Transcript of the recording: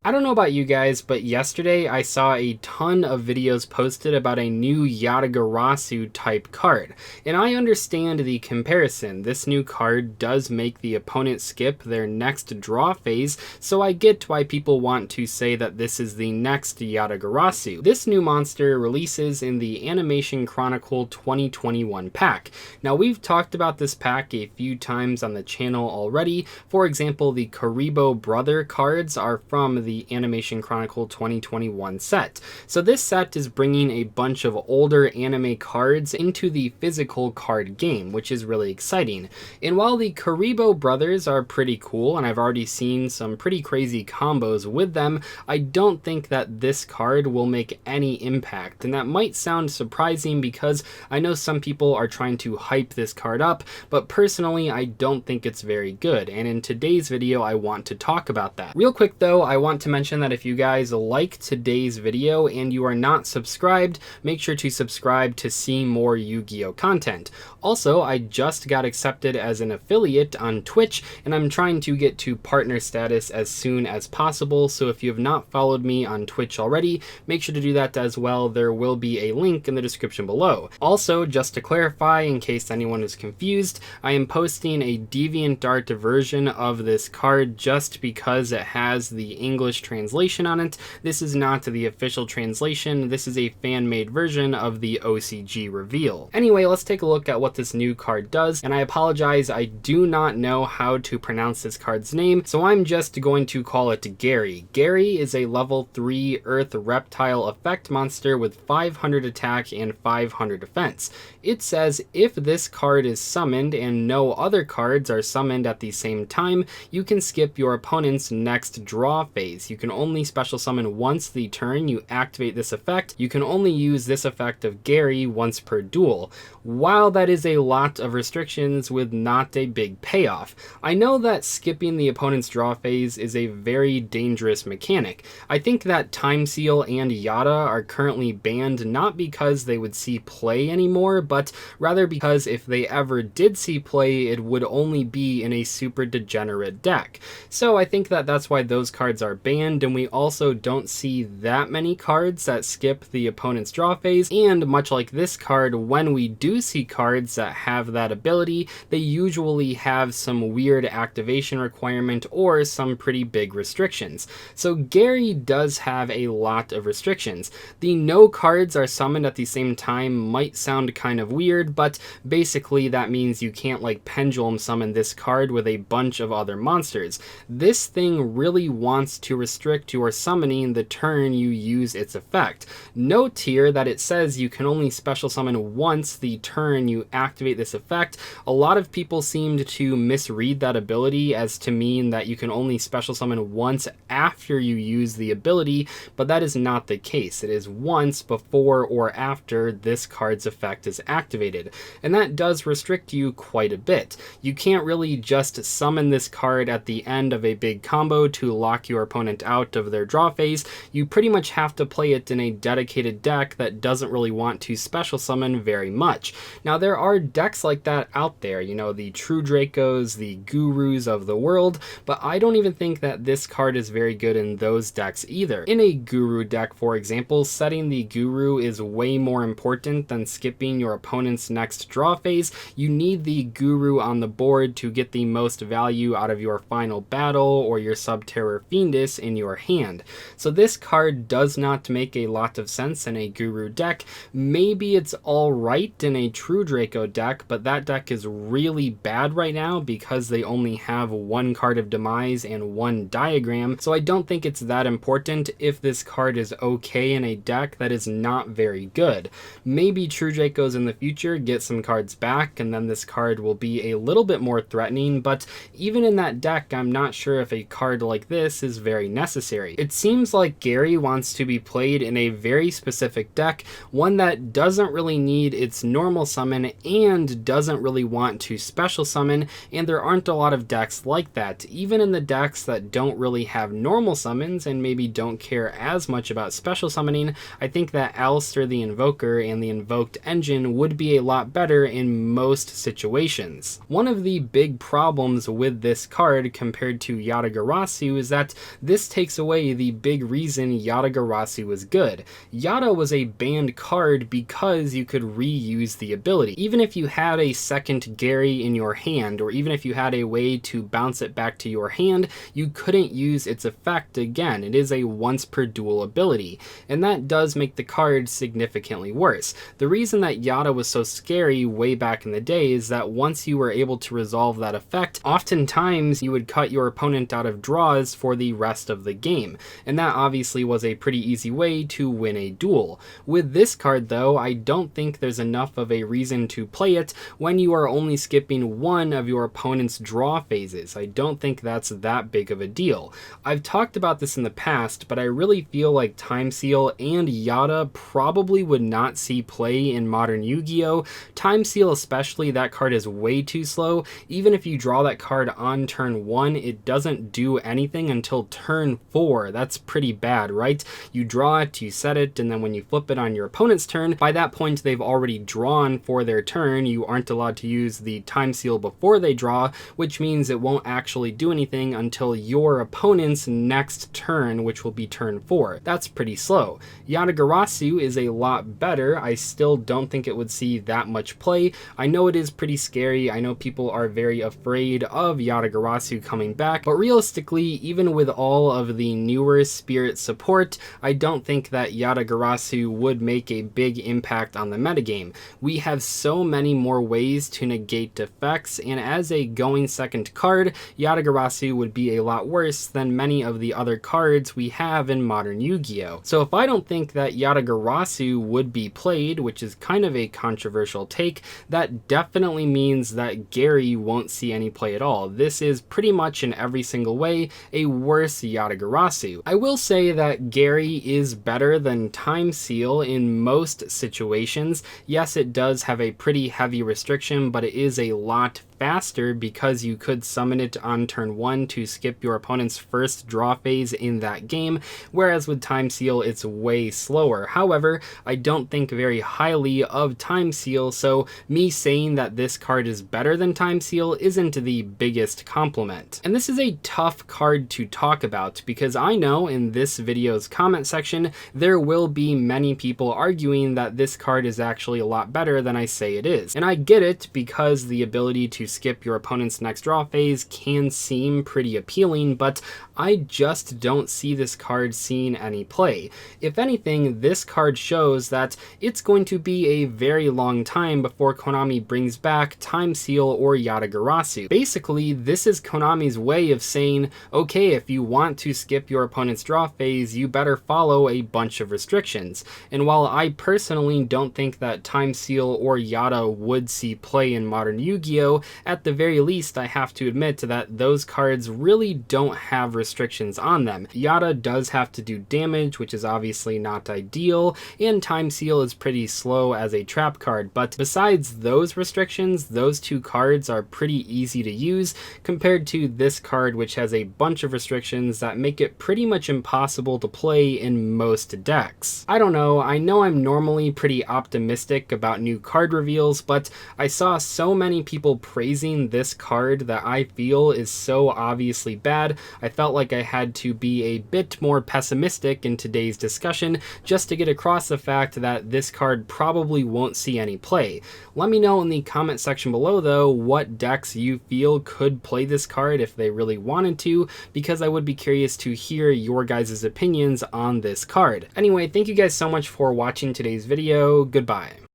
I don't know about you guys, but yesterday I saw a ton of videos posted about a new Yata-Garasu type card. And I understand the comparison. This new card does make the opponent skip their next draw phase, so I get why people want to say that this is the next Yata-Garasu. This new monster releases in the Animation Chronicle 2021 pack. Now, we've talked about this pack a few times on the channel already. For example, the Karibo Brother cards are from the Animation Chronicle 2021 set. So this set is bringing a bunch of older anime cards into the physical card game, which is really exciting. And while the Karibo Brothers are pretty cool, and I've already seen some pretty crazy combos with them, I don't think that this card will make any impact. And that might sound surprising because I know some people are trying to hype this card up, but personally I don't think it's very good. And in today's video I want to talk about that. Real quick though, I want to mention that if you guys like today's video and you are not subscribed, make sure to subscribe to see more Yu-Gi-Oh content. Also, I just got accepted as an affiliate on Twitch, and I'm trying to get to partner status as soon as possible, so if you have not followed me on Twitch already, make sure to do that as well. There will be a link in the description below. Also, just to clarify, in case anyone is confused, I am posting a DeviantArt version of this card just because it has the English translation on it. This is not the official translation. This is a fan-made version of the OCG reveal. Anyway, let's take a look at what this new card does, and I apologize, I do not know how to pronounce this card's name, so I'm just going to call it Gary. Gary is a level 3 Earth Reptile effect monster with 500 attack and 500 defense. It says if this card is summoned and no other cards are summoned at the same time, you can skip your opponent's next draw phase. You can only special summon once the turn you activate this effect. You can only use this effect of Gary once per duel. While that is a lot of restrictions with not a big payoff, I know that skipping the opponent's draw phase is a very dangerous mechanic. I think that Time Seal and Yata are currently banned not because they would see play anymore, but rather because if they ever did see play, it would only be in a super degenerate deck. So I think that that's why those cards are banned, and we also don't see that many cards that skip the opponent's draw phase, and much like this card, when we do see cards that have that ability, they usually have some weird activation requirement or some pretty big restrictions. So Gary does have a lot of restrictions. The no cards are summoned at the same time might sound kind of weird, but basically that means you can't like pendulum summon this card with a bunch of other monsters. This thing really wants to restrict your summoning the turn you use its effect. Note here that it says you can only special summon once the turn you activate this effect. A lot of people seemed to misread that ability as to mean that you can only special summon once after you use the ability, but that is not the case. It is once before or after this card's effect is activated, and that does restrict you quite a bit. You can't really just summon this card at the end of a big combo to lock your opponent out of their draw phase. You pretty much have to play it in a dedicated deck that doesn't really want to special summon very much. Now, there are decks like that out there, you know, the True Dracos, the Gurus of the world, but I don't even think that this card is very good in those decks either. In a Guru deck, for example, setting the Guru is way more important than skipping your opponent's next draw phase. You need the Guru on the board to get the most value out of your final battle or your Subterror Fiendus in your hand. So this card does not make a lot of sense in a Guru deck. Maybe it's alright in a True Draco deck, but that deck is really bad right now because they only have one card of Demise and one Diagram, so I don't think it's that important if this card is okay in a deck that is not very good. Maybe True Dracos in the future get some cards back, and then this card will be a little bit more threatening, but even in that deck, I'm not sure if a card like this is very necessary. It seems like Gary wants to be played in a very specific deck, one that doesn't really need its normal summon and doesn't really want to special summon, and there aren't a lot of decks like that. Even in the decks that don't really have normal summons and maybe don't care as much about special summoning, I think that Alistair the Invoker and the Invoked Engine would be a lot better in most situations. One of the big problems with this card compared to Yata-Garasu is that this takes away the big reason Yata-Garasu was good. Yata was a banned card because you could reuse the ability. Even if you had a second Gary in your hand, or even if you had a way to bounce it back to your hand, you couldn't use its effect again. It is a once per duel ability, and that does make the card significantly worse. The reason that Yata was so scary way back in the day is that once you were able to resolve that effect, oftentimes you would cut your opponent out of draws for the rest of the game, and that obviously was a pretty easy way to win a duel. With this card though, I don't think there's enough of a reason to play it when you are only skipping one of your opponent's draw phases. I don't think that's that big of a deal. I've talked about this in the past, but I really feel like Time Seal and Yata probably would not see play in modern Yu-Gi-Oh! Time Seal especially, that card is way too slow. Even if you draw that card on turn 1, it doesn't do anything until turn 4. That's pretty bad, right? You draw it, you set it, and then when you flip it on your opponent's turn, by that point they've already drawn for their turn. You aren't allowed to use the Time Seal before they draw, which means it won't actually do anything until your opponent's next turn, which will be turn 4. That's pretty slow. Yata-Garasu is a lot better. I still don't think it would see that much play. I know it is pretty scary. I know people are very afraid of Yata-Garasu coming back, but realistically, even with all of the newer spirit support, I don't think that Yata-Garasu would make a big impact on the metagame. We have so many more ways to negate effects, and as a going second card, Yata-Garasu would be a lot worse than many of the other cards we have in modern Yu-Gi-Oh! So if I don't think that Yata-Garasu would be played, which is kind of a controversial take, that definitely means that Gary won't see any play at all. This is pretty much in every single way a worse Yata-Garasu. I will say that Gary is better than Time Seal in most situations. Yes, it does have a pretty heavy restriction, but it is a lot faster because you could summon it on turn 1 to skip your opponent's first draw phase in that game, whereas with Time Seal it's way slower. However, I don't think very highly of Time Seal, so me saying that this card is better than Time Seal isn't the biggest compliment. And this is a tough card to talk about because I know in this video's comment section there will be many people arguing that this card is actually a lot better than I say it is. And I get it because the ability to skip your opponent's next draw phase can seem pretty appealing, but I just don't see this card seeing any play. If anything, this card shows that it's going to be a very long time before Konami brings back Time Seal or Yata-Garasu. Basically, this is Konami's way of saying, okay, if you want to skip your opponent's draw phase, you better follow a bunch of restrictions. And while I personally don't think that Time Seal or Yata would see play in modern Yu-Gi-Oh!, at the very least, I have to admit that those cards really don't have restrictions on them. Yata does have to do damage, which is obviously not ideal, and Time Seal is pretty slow as a trap card, but besides those restrictions, those two cards are pretty easy to use compared to this card, which has a bunch of restrictions that make it pretty much impossible to play in most decks. I don't know, I know I'm normally pretty optimistic about new card reveals, but I saw so many people praising this card that I feel is so obviously bad. I felt like I had to be a bit more pessimistic in today's discussion just to get across the fact that this card probably won't see any play. Let me know in the comment section below though what decks you feel could play this card if they really wanted to, because I would be curious to hear your guys' opinions on this card. Anyway, thank you guys so much for watching today's video. Goodbye.